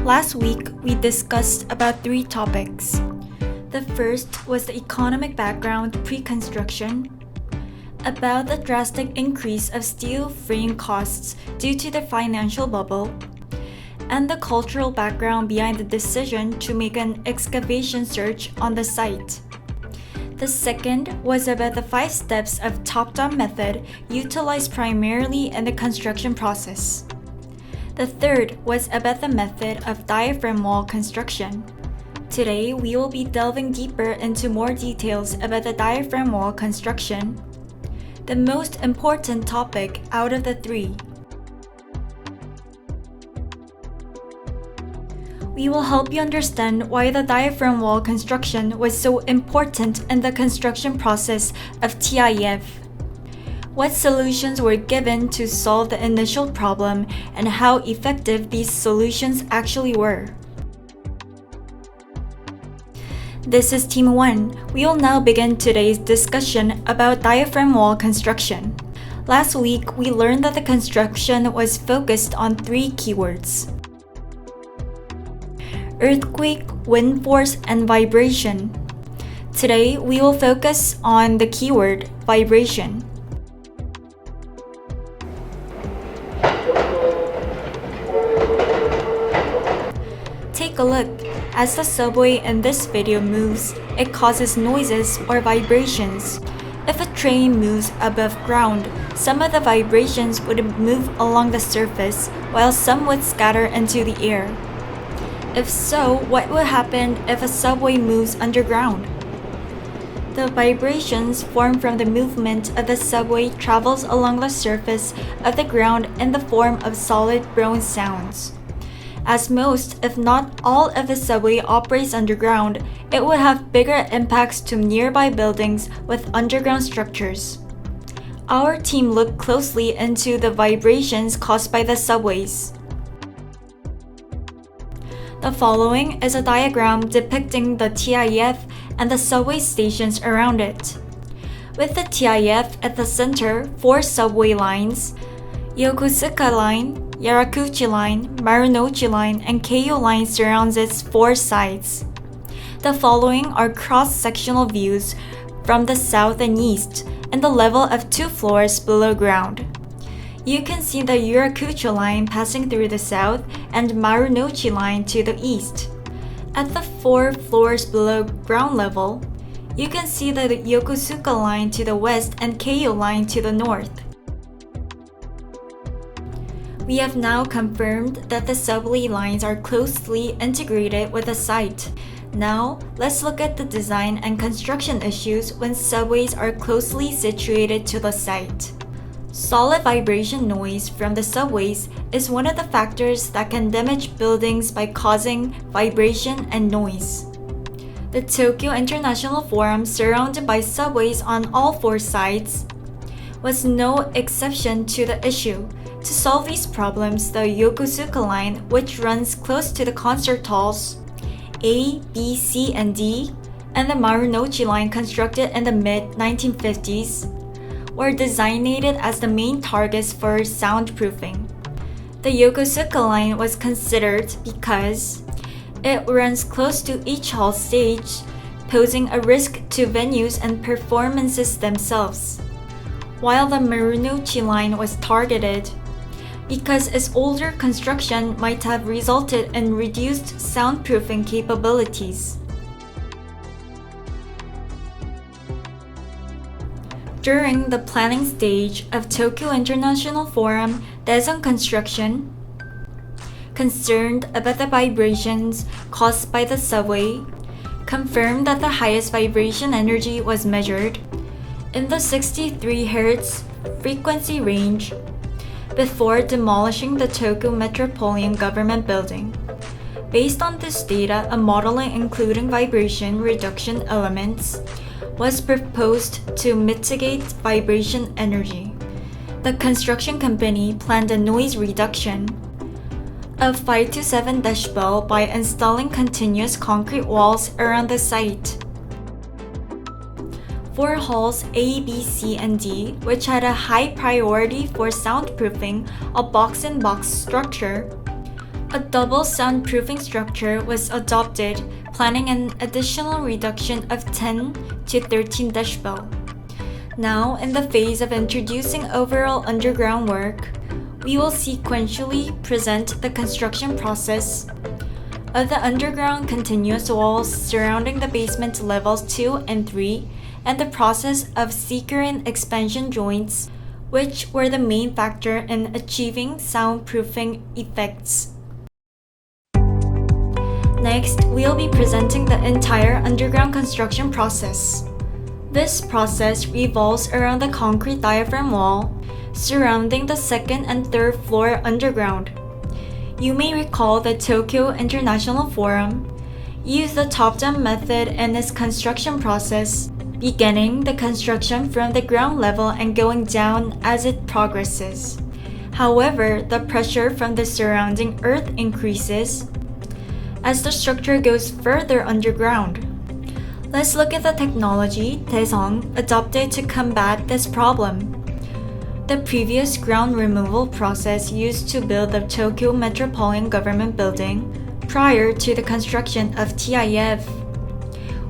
Last week, we discussed about three topics. The first was the economic background pre-construction, about the drastic increase of steel frame costs due to the financial bubble, and the cultural background behind the decision to make an excavation search on the site. The second was about the 5 steps of top-down method utilized primarily in the construction process. The third was about the method of diaphragm wall construction. Today, we will be delving deeper into more details about the diaphragm wall construction, the most important topic out of the three. We will help you understand why the diaphragm wall construction was so important in the construction process of TIF, what solutions were given to solve the initial problem, and how effective these solutions actually were. This is Team 1. We will now begin today's discussion about diaphragm wall construction. Last week, we learned that the construction was focused on 3 keywords: earthquake, wind force, and vibration. Today, we will focus on the keyword vibration. Take a look. As the subway in this video moves, it causes noises or vibrations. If a train moves above ground, some of the vibrations would move along the surface, while some would scatter into the air. If so, what will happen if a subway moves underground? The vibrations formed from the movement of the subway travels along the surface of the ground in the form of solid groan sounds. As most, if not all, of the subway operates underground, it would have bigger impacts to nearby buildings with underground structures. Our team looked closely into the vibrations caused by the subways. The following is a diagram depicting the TIF and the subway stations around it. With the TIF at the center, 4 subway lines, Yokosuka Line, Yarakuchi Line, Marunouchi Line, and Keio Line surrounds its 4 sides. The following are cross-sectional views from the south and east, and the level of 2 floors below ground. You can see the Yarakuchi Line passing through the south and Marunouchi Line to the east. At the 4 floors below ground level, you can see the Yokosuka Line to the west and Keio Line to the north. We have now confirmed that the subway lines are closely integrated with the site. Now, let's look at the design and construction issues when subways are closely situated to the site. Solid vibration noise from the subways is one of the factors that can damage buildings by causing vibration and noise. The Tokyo International Forum, surrounded by subways on all 4 sides, was no exception to the issue. To solve these problems, the Yokosuka Line, which runs close to the concert halls A, B, C, and D, and the Marunouchi Line, constructed in the mid-1950s, were designated as the main targets for soundproofing. The Yokosuka Line was considered because it runs close to each hall stage, posing a risk to venues and performances themselves, while the Marunouchi Line was targeted because its older construction might have resulted in reduced soundproofing capabilities. During the planning stage of Tokyo International Forum, Daesan Construction, concerned about the vibrations caused by the subway, confirmed that the highest vibration energy was measured in the 63 Hz frequency range before demolishing the Tokyo Metropolitan Government Building. Based on this data, a modeling including vibration reduction elements was proposed to mitigate vibration energy. The construction company planned a noise reduction of 5 to 7 dB by installing continuous concrete walls around the site. 4 halls A, B, C, and D, which had a high priority for soundproofing, a box-in-box structure, A double soundproofing structure was adopted, planning an additional reduction of 10 to 13 decibel. Now, in the phase of introducing overall underground work, we will sequentially present the construction process of the underground continuous walls surrounding the basement levels 2 and 3 and the process of seeker and expansion joints, which were the main factor in achieving soundproofing effects. Next, we'll be presenting the entire underground construction process. This process revolves around the concrete diaphragm wall surrounding the second and third floor underground. You may recall that Tokyo International Forum used the top-down method in its construction process, beginning the construction from the ground level and going down as it progresses. However, the pressure from the surrounding earth increases as the structure goes further underground. Let's look at the technology Daesung adopted to combat this problem. The previous ground removal process used to build the Tokyo Metropolitan Government Building prior to the construction of TIF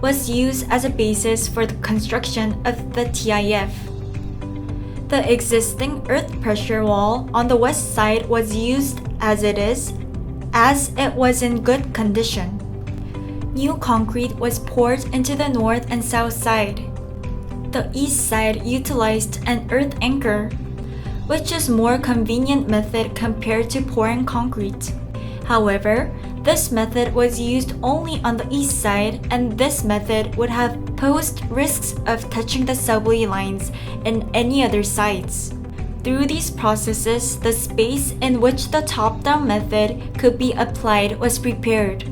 was used as a basis for the construction of the TIF. The existing earth pressure wall on the west side was used as it was in good condition. New concrete was poured into the north and south side. The east side utilized an earth anchor, which is more convenient method compared to pouring concrete. However, this method was used only on the east side, and this method would have posed risks of touching the subway lines in any other sites. Through these processes, the space in which the top-down method could be applied was prepared.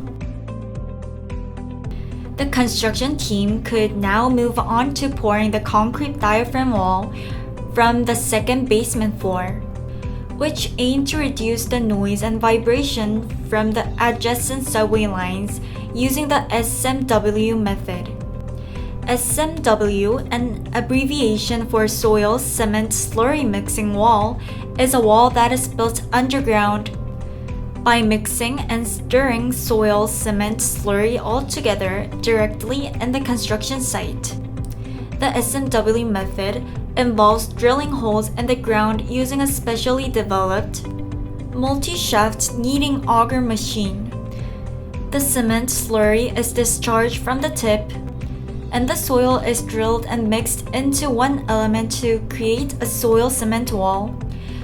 The construction team could now move on to pouring the concrete diaphragm wall from the second basement floor, which aimed to reduce the noise and vibration from the adjacent subway lines using the SMW method. SMW, an abbreviation for soil cement slurry mixing wall, is a wall that is built underground by mixing and stirring soil cement slurry all together directly in the construction site. The SMW method involves drilling holes in the ground using a specially developed multi-shaft kneading auger machine. The cement slurry is discharged from the tip, and the soil is drilled and mixed into one element to create a soil cement wall.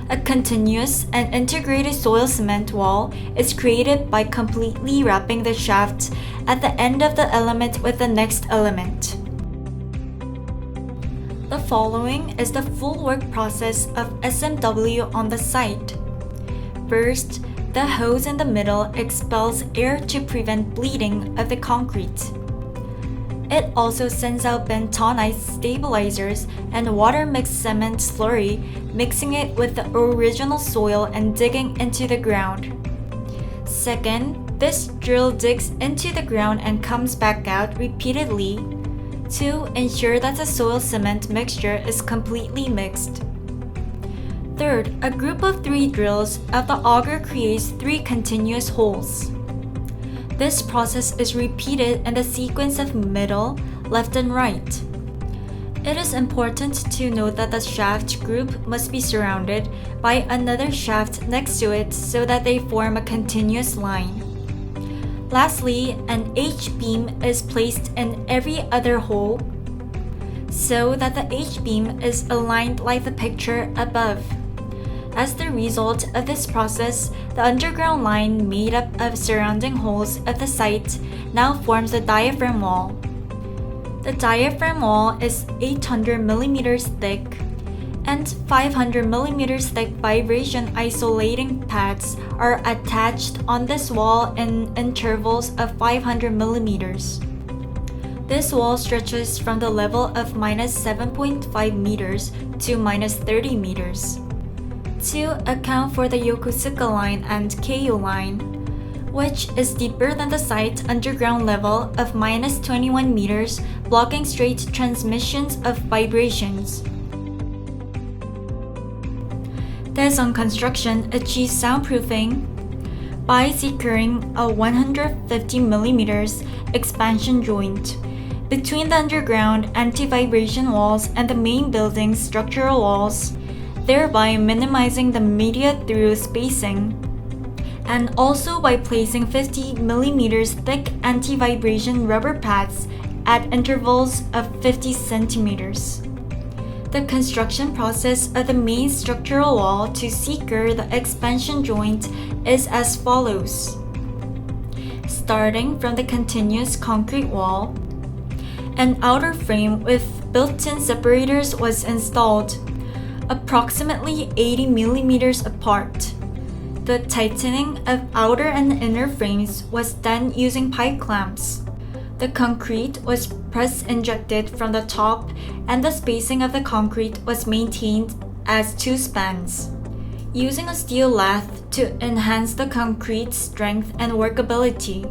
A continuous and integrated soil cement wall is created by completely wrapping the shaft at the end of the element with the next element. The following is the full work process of SMW on the site. First, the hose in the middle expels air to prevent bleeding of the concrete. It also sends out bentonite stabilizers and water-mixed cement slurry, mixing it with the original soil and digging into the ground. Second, this drill digs into the ground and comes back out repeatedly to ensure that the soil cement mixture is completely mixed. Third, a group of 3 drills of the auger creates 3 continuous holes. This process is repeated in the sequence of middle, left, and right. It is important to note that the shaft group must be surrounded by another shaft next to it so that they form a continuous line. Lastly, an H-beam is placed in every other hole so that the H-beam is aligned like the picture above. As the result of this process, the underground line made up of surrounding holes of the site now forms the diaphragm wall. The diaphragm wall is 800 millimeters thick, and 500 millimeters thick vibration isolating pads are attached on this wall in intervals of 500 millimeters. This wall stretches from the level of minus 7.5 meters to minus 30 meters. To account for the Yokosuka line and Keio line, which is deeper than the site underground level of minus 21 meters, blocking straight transmissions of vibrations. Daesung Construction achieves soundproofing by securing a 150mm expansion joint between the underground anti-vibration walls and the main building's structural walls, thereby minimizing the media-through spacing, and also by placing 50mm thick anti-vibration rubber pads at intervals of 50 centimeters. The construction process of the main structural wall to secure the expansion joint is as follows. Starting from the continuous concrete wall, an outer frame with built-in separators was installed, approximately 80mm apart. The tightening of outer and inner frames was done using pipe clamps. The concrete was press-injected from the top, and the spacing of the concrete was maintained as 2 spans, using a steel lath to enhance the concrete's strength and workability.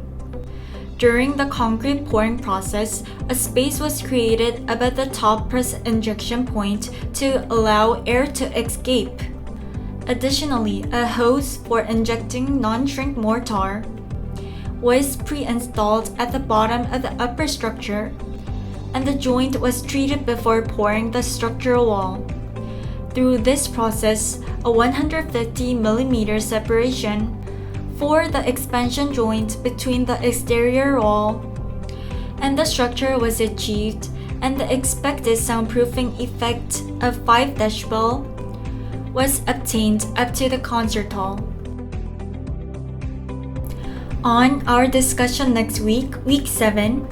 During the concrete pouring process, a space was created above the top press injection point to allow air to escape. Additionally, a hose for injecting non-shrink mortar was pre-installed at the bottom of the upper structure, and the joint was treated before pouring the structural wall. Through this process, a 150mm separation for the expansion joint between the exterior wall and the structure was achieved, and the expected soundproofing effect of 5 decibel was obtained up to the concert hall. On our discussion next week, week 7,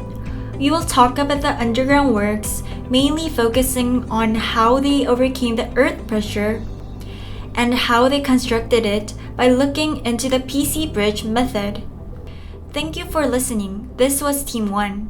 we will talk about the underground works, mainly focusing on how they overcame the earth pressure and how they constructed it by looking into the PC bridge method. Thank you for listening. This was Team 1.